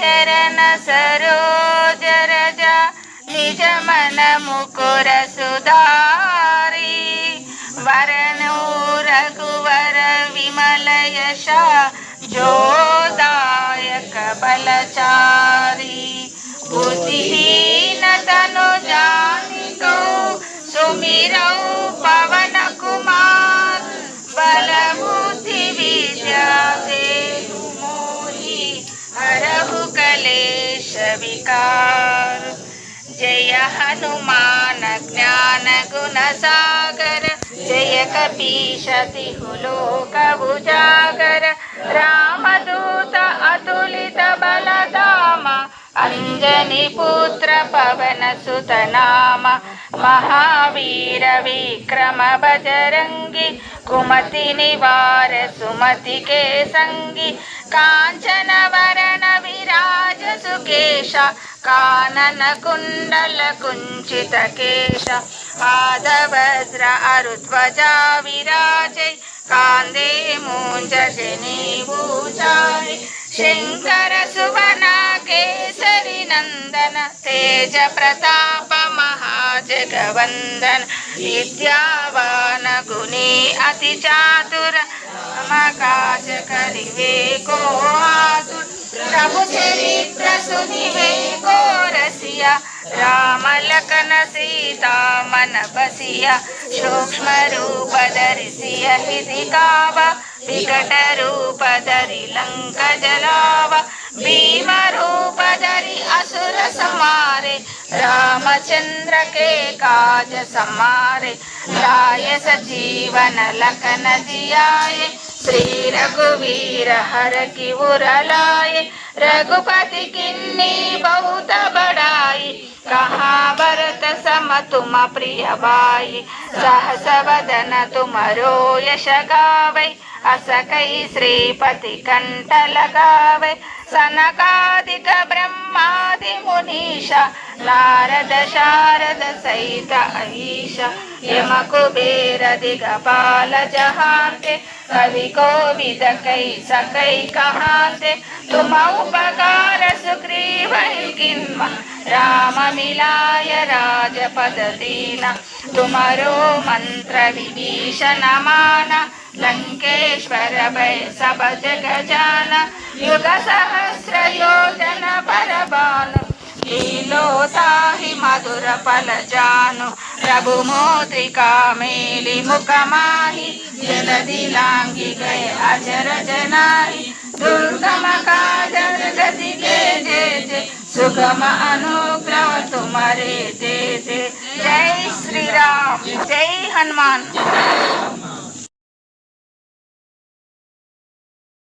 चरण सरोज रजा निज मन मुकुर सुधारी वरनु रघुवर विमल यशा जोदायक बलचारी बुद्धिहीन तनु जानिको सुमिरौ पवन कुमार बल बुद्धि विद्या देहु मोहि हरहु कलेश विकार। जय हनुमान ज्ञान गुण सागर जय कपीश तिहु लोक उजागर रामदूत अतुलित बलधाम अंजनी पुत्र पवन सुत नाम महावीर विक्रम बजरंगी कुमति निवार सुमति के संगी कांचन वरण विराज सुकेश कानन कुंडल कुंचित केश पादवज्र अरुध्वजा विराजै कांदे मूंज जनेऊचाय शंकर सुवन केसरी नंदन तेज प्रताप महाजगवंदन विद्यावान गुणी अति चातुर काज करिवे को आतुर प्रभु चरित्र सुनिवे को रसिया राम लखन सीता मन बसिया सूक्ष्म रूप धरिसिया हिधि कावा विकट रूप धरि लंक जलावा भीम रूप धरि असुर संहारे रामचंद्र के काज समारे लाय सजीवन लखन जियाए श्री रघुवीर हर की उरलाए रघुपति किन्नी बहुत बड़ाई कहाँ भरत सम तुम प्रिय भाई सहस वदन तुमरो यश गावै अस कई श्रीपति कंठ लगावे सनकादिक ब्रह्मादि मुनीषा नारद शारद सहित अहीशा यम कुबेर दिगपाल जहाते कवि कोविद कई सकई कहाते तुम उपकार सुग्रीव किन्मा राम मिलाय राजपद दीना तुम्हारो मंत्र विभीषण माना लंकेश्वर भय सब जग जाना युग सहस्र योजन बलवान लीलो ताहि मधुर फल जानु प्रभु मोद्रिका मेलि मुख माहि जलधि लांघि गए अजर जनाहि दुर्गम काज जगति के जेते सुगम अनुग्रह तुम्हारे देते। जय श्री राम, जय हनुमान।